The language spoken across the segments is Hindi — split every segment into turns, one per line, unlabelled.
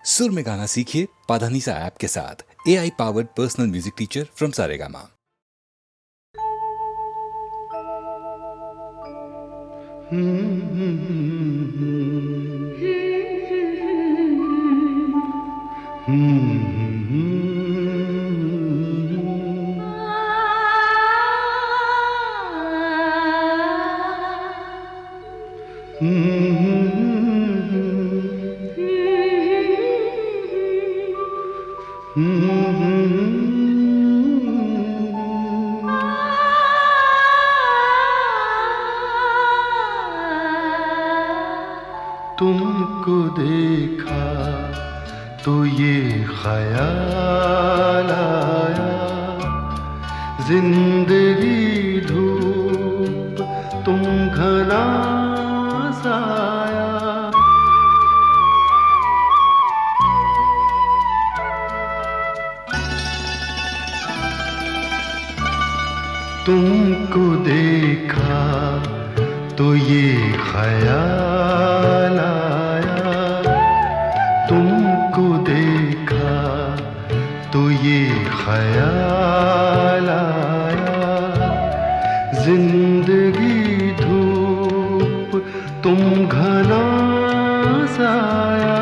सुर में गाना सीखिए पाधानीसा ऐप के साथ। AI powered personal music teacher from Saregama.
तुमको देखा तो ये ख्याल आया, जिंदगी धूप तुम घना साया। तुमको देखा तो ये ख्याल आया, तुमको देखा तो ये ख्याल आया, जिंदगी धूप तुम घना साया।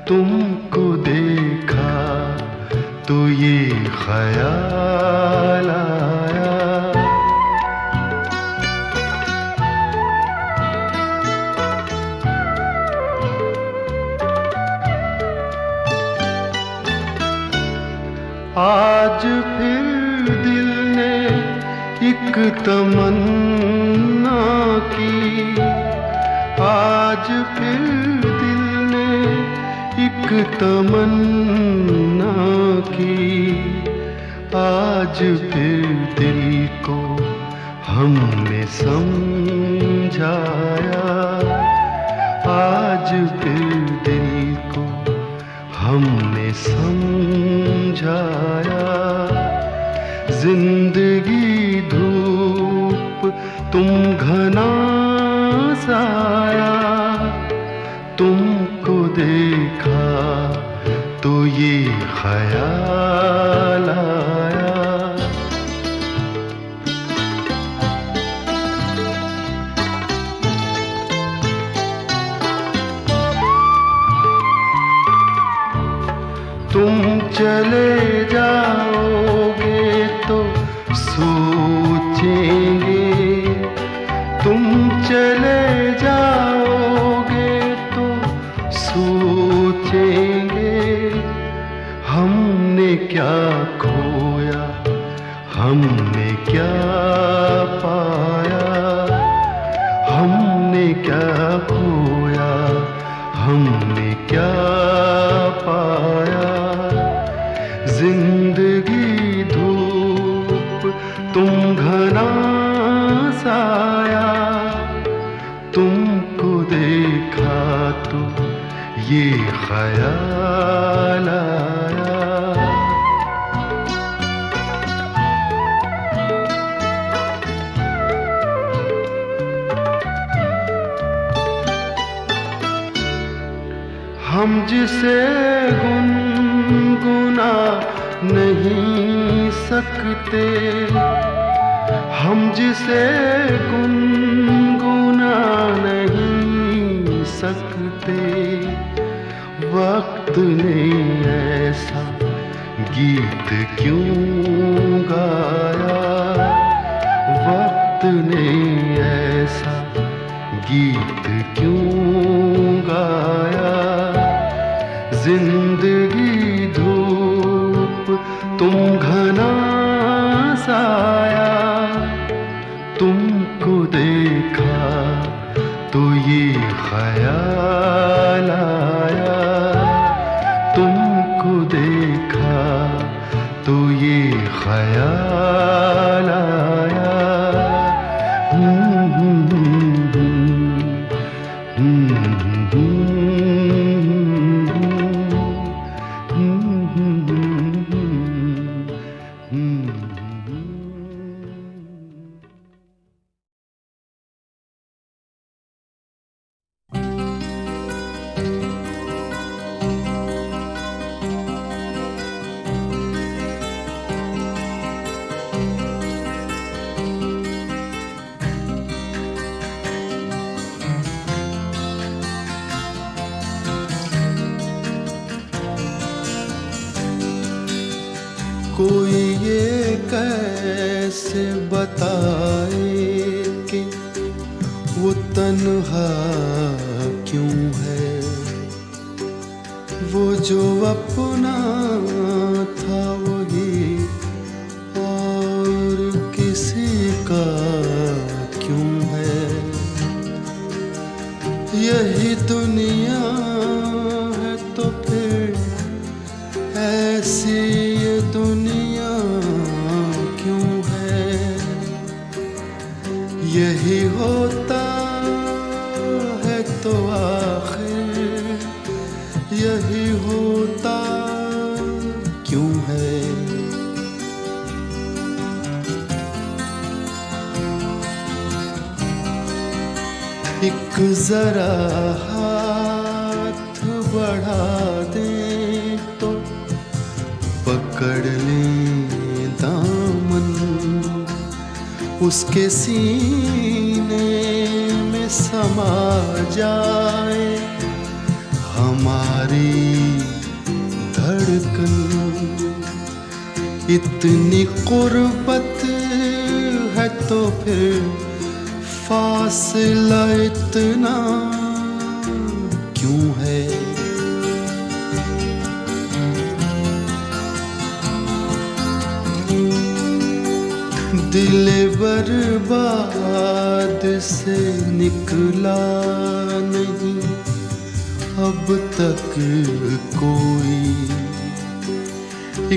तुमको देखा तो ये ख्याल आया। आज फिर दिल ने एक तमन्ना की, आज फिर दिल ने एक तमन्ना की, आज फिर दिल को हमने समझाया, आज फिर दिल को हमने समझाया। जिंदगी धूप तुम घना साया, तुमको देखा तो ये ख्याल आया। तुम चले जाओगे तो सोचेंगे, तुम चले जाओगे तो सोचेंगे, हमने क्या खोया, हमने क्या पाया, हमने क्या खोया, हमने क्या पाया। जिंदगी धूप तुम घना साया, तुमको देखा तो ये ख्याल आया। हम जिसे गुनगुना नहीं सकते, हम जिसे गुनगुना नहीं सकते, वक्त ने ऐसा गीत क्यों गाया, वक्त ने ऐसा गीत क्यों गाया। जिंदगी धूप तुम घना साया, तुमको देखा तो ये ख्याल आया, तुमको देखा तो ये ख्याल आया। कोई ये कैसे बताए कि वो तन्हा क्यों है, वो जो अपना था वही और किसी का क्यों है। यही दुनिया है तो फिर ऐसी ये दुनिया क्यों है। यही होता है तो आखिर यही होता क्यों है। एक जरा हाथ बढ़ा दे तो पकड़ ले दामन, उसके सीने में समा जाए हमारी धड़कन। इतनी कुर्बत है तो फिर फासला इतना क्यों है। दिल बर्बाद से निकला नहीं अब तक कोई,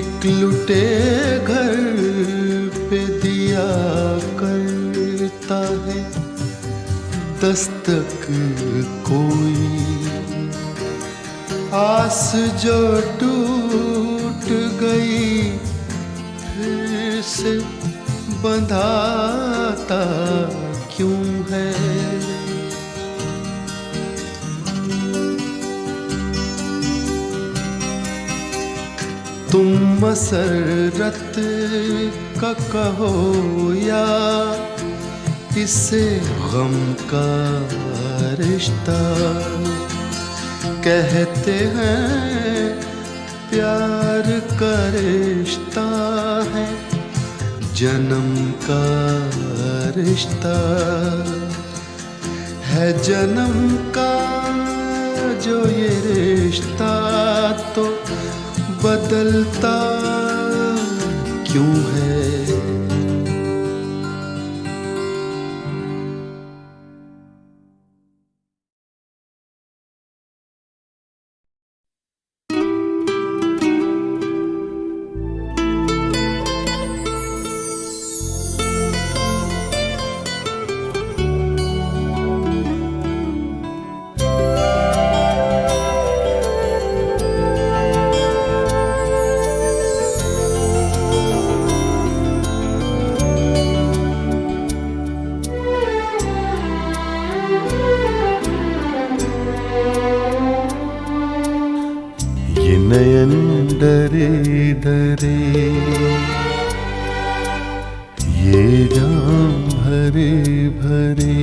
एक लुटे घर पे दिया करता है दस्तक कोई। आस जो टूट गई फिर से बंधाता क्यों है। तुम मसरत का कहो या इससे गम का रिश्ता, कहते हैं प्यार का रिश्ता है जन्म का रिश्ता है जन्म का जो ये रिश्ता तो बदलता क्यों है। नयन डरे डरे ये जाम भरे भरे,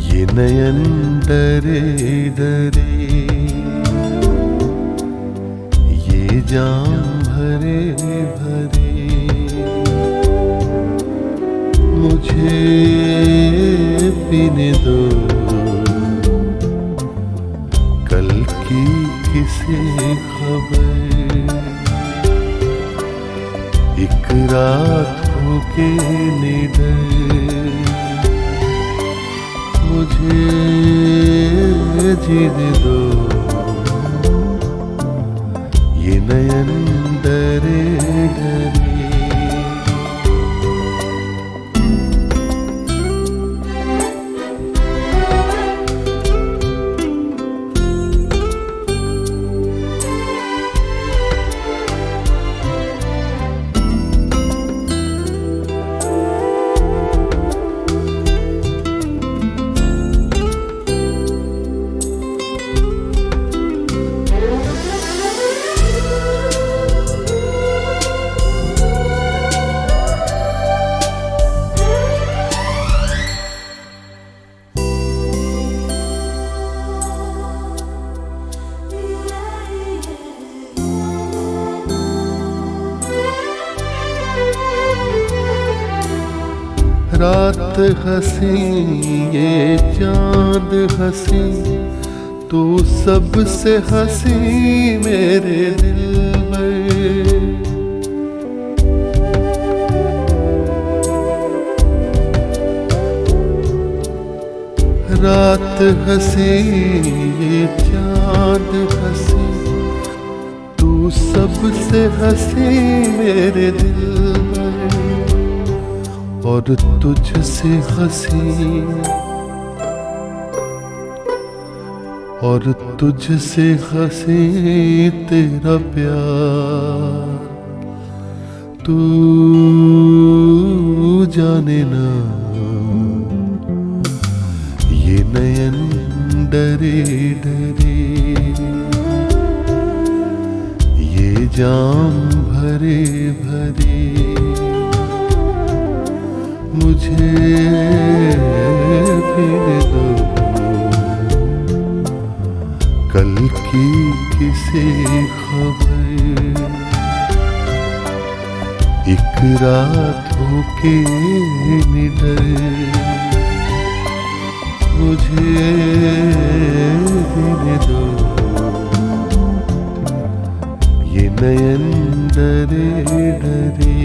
ये नयन डरे डरे ये जाम भरे भरे। मुझे पीने दो कल की किसी खबर, एक रात हो के निडर। मुझे जीने दो ये नयन डरे डरे। रात हंसी ये चांद हंसी, तू सबसे हंसी मेरे दिल में। रात हंसी ये चांद हंसी, तू सबसे हंसी मेरे दिल में। और तुझसे हंसी, और तुझसे हंसी तेरा प्यार, तू जाने ना ये नयन डरे डरे, ये जाम भरे भरे। मुझे पीने दो कल की किसी खबर, एक रात होके निडर। मुझे पीने दो ये नयन डरे डरे।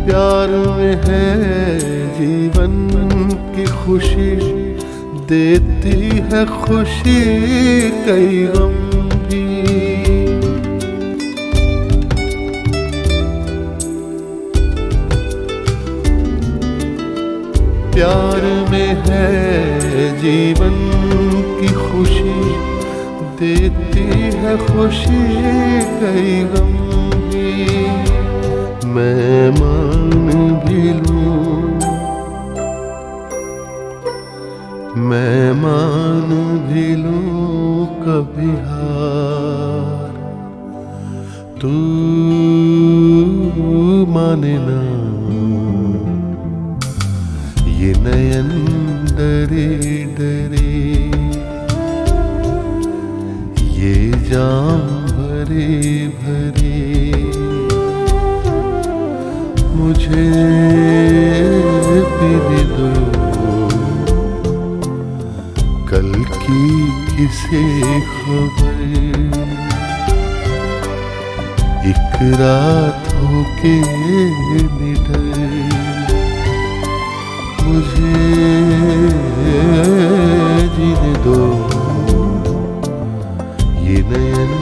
प्यार में है जीवन की खुशी, देती है खुशी कई गम भी। प्यार में है जीवन की खुशी, देती है खुशी कई गम भी। मैं मान भी लूं, मैं मान भी लूं कभी हार, तू माने ना ये नयन डरे डरे, ये जाम भरे भरे। मुझे पीने दो कल की किसी खबर, एक रात होके निडर। मुझे जीने दो ये नयन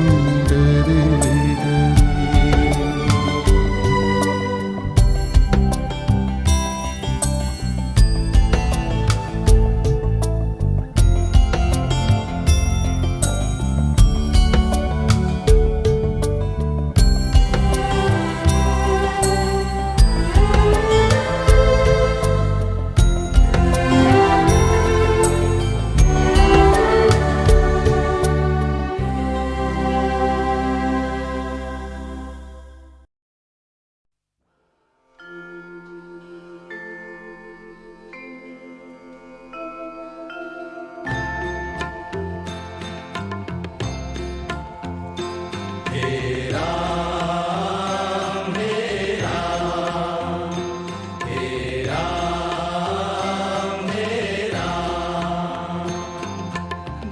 डरे डरे।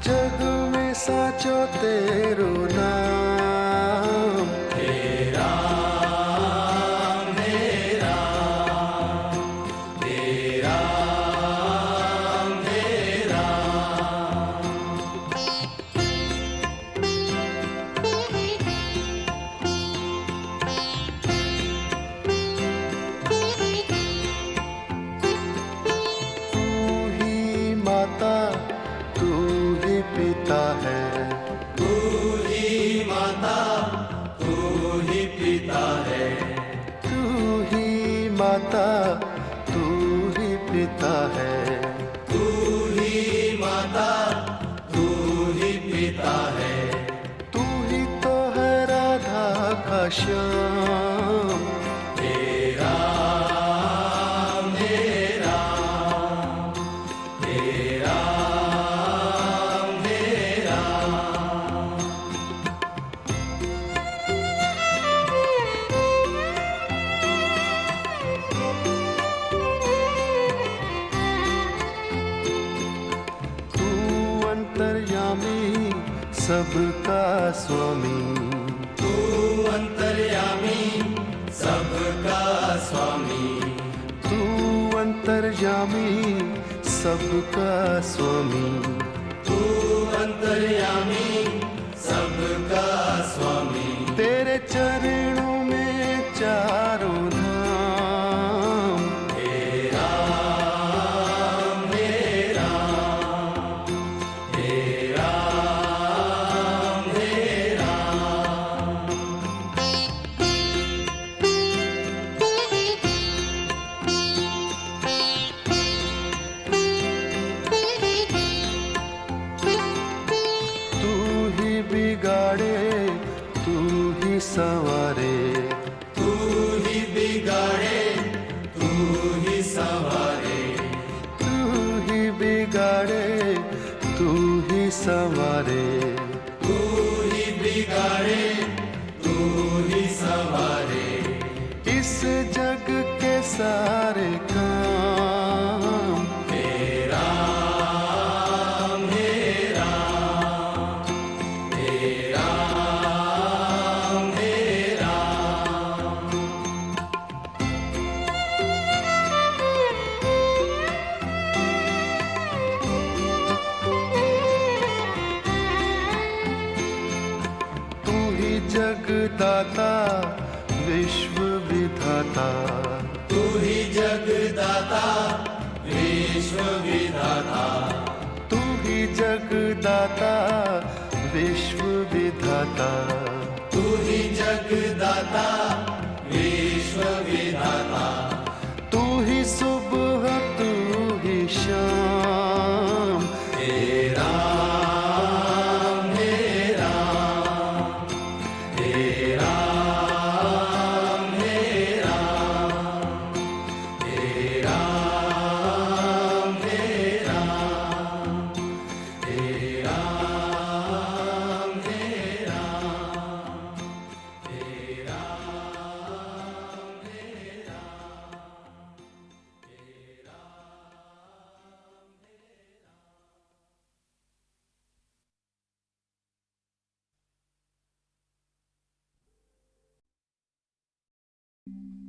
जग में साचो तेरो नाम, तेरा मेरा, तेरा मेरा। तू ही माता तू ही पिता है, तू ही माता तू ही पिता है, तू ही माता तू ही पिता है, तू ही माता तू ही पिता है। श्याम। हे राम हे राम हे राम हे राम। तू अंतर्यामी सबका स्वामी,
तू अंतर्यामी सबका स्वामी,
तू अंतर्यामी सबका स्वामी।
तू अंतर्यामी सबका स्वामी।
तेरे चरणों में चारों धाम।
हे राम हे राम हे राम हे राम।
तू ही बिगाड़े तू ही संवारे,
तू ही बिगाड़े तू ही संवारे,
तू ही बिगाड़े तू ही संवारे।
तू ही बिगाड़े तू ही संवारे।
इस जग के सारे काम।
हे राम हे राम हे राम हे राम।
तू ही जगदाता विश्व विधाता,
तू ही जगदाता विश्व विधाता,
तू ही जगदाता विश्व विधाता।
तू ही जगदाता विश्व विधाता।
तू ही सुबह तू ही शाम।
हे राम हे राम हे राम हे राम हे राम हे राम हे राम हे राम हे राम हे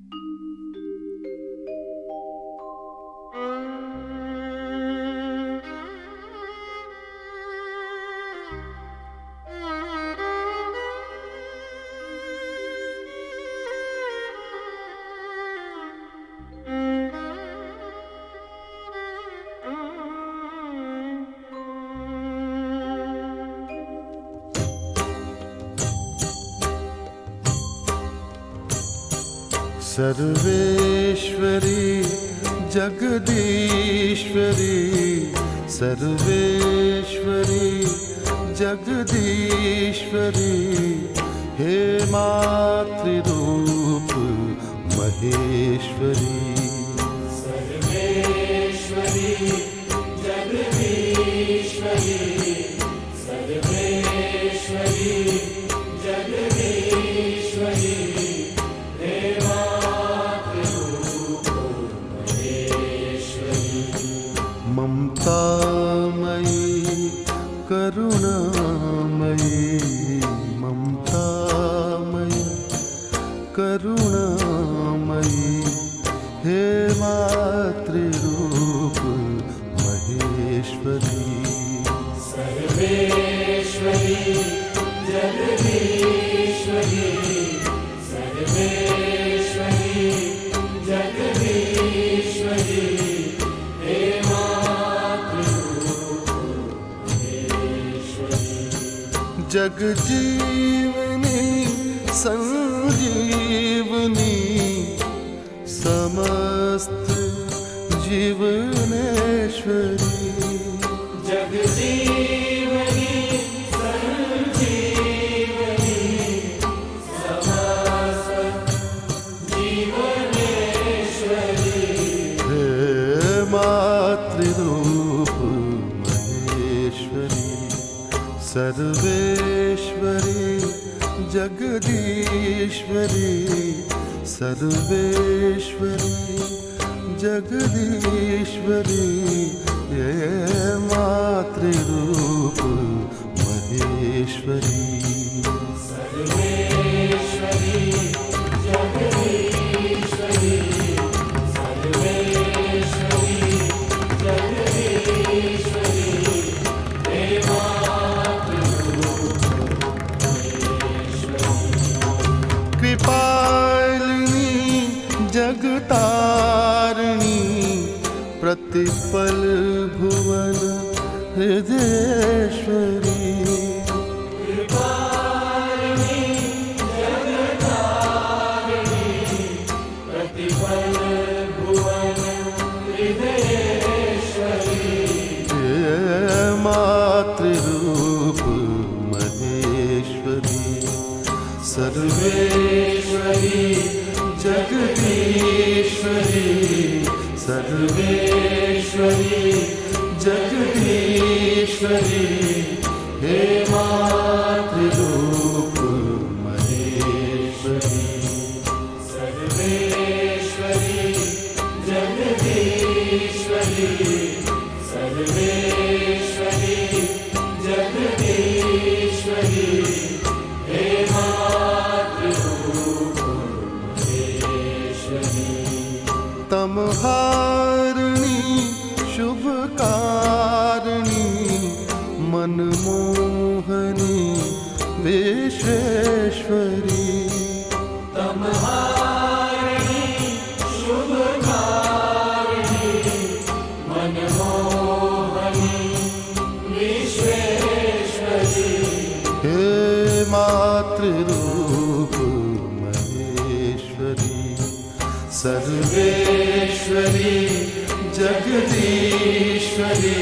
सर्वेश्वरी जगदीश्वरी, सर्वेश्वरी जगदीश्वरी। हे मातृरूप महेश्वरी।
सर्वेश्वरी जगदीश्वरी, सर्वेश्वरी जगदीश्वरी। हे मातृरूप महेश्वरी।
ममतामयी करुणामयी, ममतामयी करुणामयी। हे मातृरूप महेश्वरी।
सर्वेश्वरी जगदीश्वरी, सर्वेश्वरी जगदीश्वरी। हे मातृरूप महेश्वरी।
जगजीवनी संजीवनी, समस्त जीवनेश्वरी।
जगजीवनी संजीवनी, समस्त
सर्वेश्वरी जगदीश्वरी सर्वेश्वरी जगदीश्वरी ये मातृरूप महेश्वरी
सर्वेश्वरी जगदीश्वरी सर्वेश्वरी जगदीश्वरी हे
कृपालिनी जगतारिणी प्रतिपल भुवन हृदयेश्वरी
प्रतिपल भुवन हृदयेश्वरी
ये मातृरूप महेश्वरी सर्वेश्वरी जगदीश्वरी सर्वेश्वरी जगदीश्वरी हे मातृरूप महेश्वरी
सर्वेश्वरी जगदीश्वरी सर्वेश्वरी जगदीश्वरी हे मातृरूप महेश्वरी
तमहारिणी शुभकारिणी मनमोहनी विश्वेश्वरी
तमहारिणी शुभकारिणी मनमोहनी विश्वेश्वरी
हे मातृरूप महेश्वरी सर्वेश्वरी जगदीश्वरी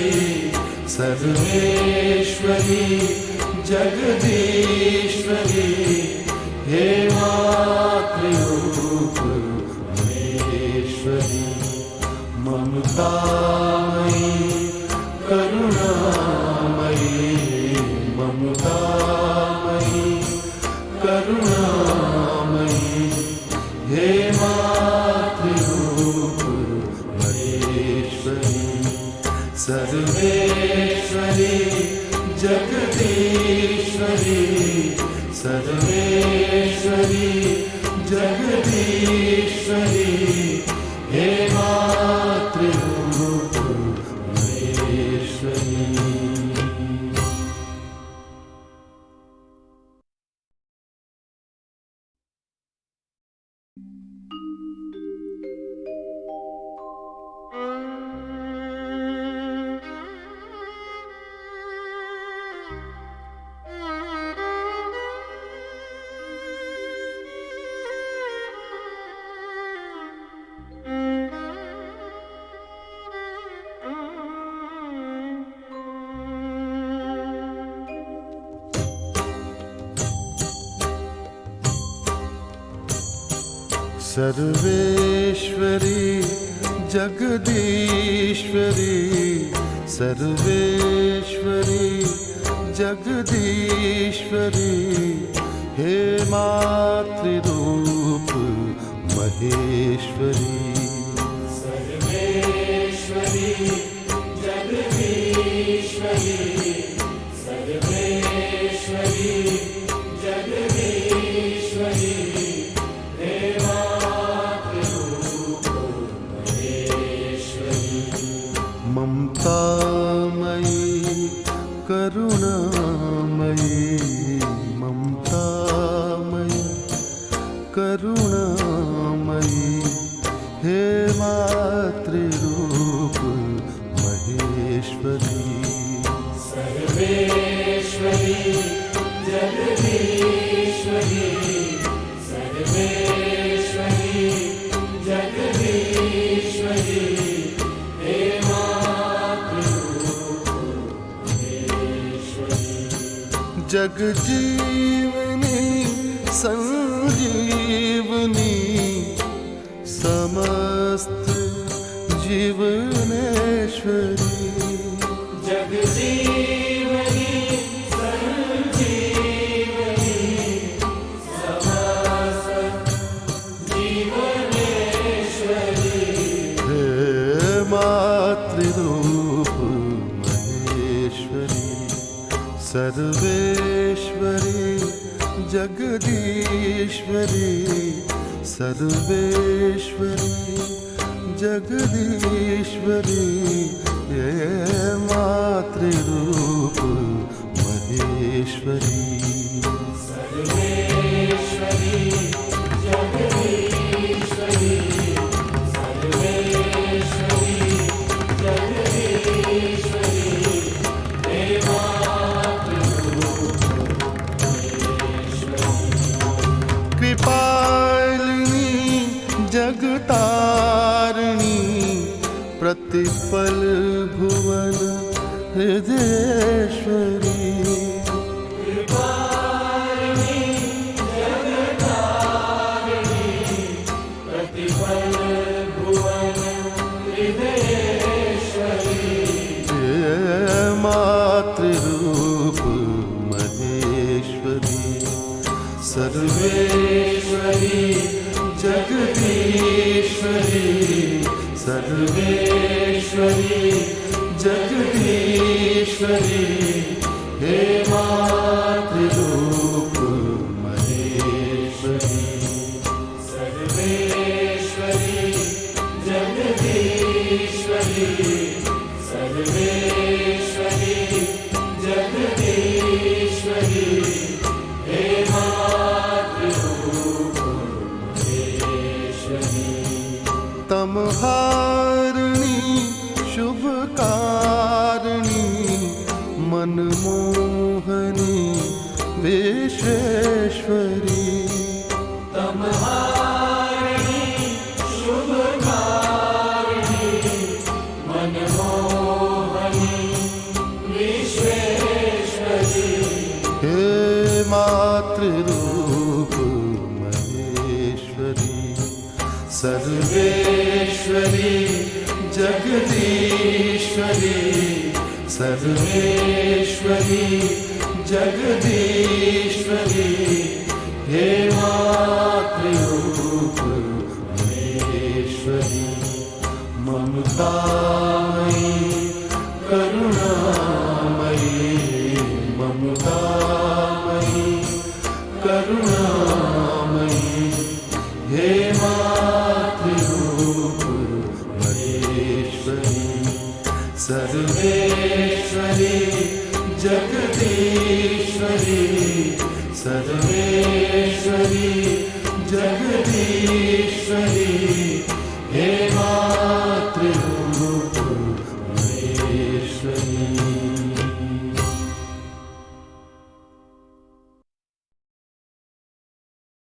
सर्वेश्वरी जगदीश्वरी हे मातृरूप महेश्वरी ममतामयी करुणामयी ममतामयी करुणामयी हे मातृरूप महेश्वरी सर्वेश्वरी जगदीश्वरी सर्वेश्वरी जगदीश्वरी हे मातृरूप महेश्वरी सर्वेश्वरी जगदीश्वरी सर्वेश्वरी जगदीश्वरी हे मातृरूप महेश्वरी
सर्वेश्वरी जगदीश्वरी सर्वेश्वरी जगदीश्वरी हे मातृरूप महेश्वरी
ममतामयी करुणामयी ममतामयी करुणामयी हे मातृरूप महेश्वरी
सर्वेश्वरी जगदीश्वरी सर्वेश्वरी जगदीश्वरी हे मातृरूप महेश्वरी
जगजीवनी संजीवनी समस्त जीवनेश्वरी
जगजीवनी
सर्वेश्वरी जगदीश्वरी सर्वेश्वरी जगदीश्वरी ये मातृरूप महेश्वरी
सर्वेश्वरी जगदीश्वरी सर्वेश्वरी जगदीश्वरी हे मातृरूप महेश्वरी
कृपालिनी जगतारिणी प्रतिपल भुवन हृदयेश्वरी
प्रतिपल भुवन हृदयेश्वरी
मातृरूप महेश्वरी सर्वेश्वरी जगदीश्वरी सर्वेश्वरी जगदीश्वरी हे मातृरूप महेश्वरी
सर्वेश्वरी जगदीश्वरी सर्वेश्वरी जगदीश्वरी हे मातृरूप महेश्वरी
तमहारिणी शुभकारिणी मनमोहनी विश्वेश्वरी
तमहारिणी शुभकारिणी मनमोहनी विश्वेश्वरी
हे मातृरूप महेश्वरी सर्वेश्वरी जगदीश्वरी सर्वेश्वरी जगदीश्वरी हे मातृरूप महेश्वरी ममतामयी करुणामयी ममतामयी करुणामयी हे मातृरूप महेश्वरी सर्वेश्वरी जगदीश्वरी सर्वे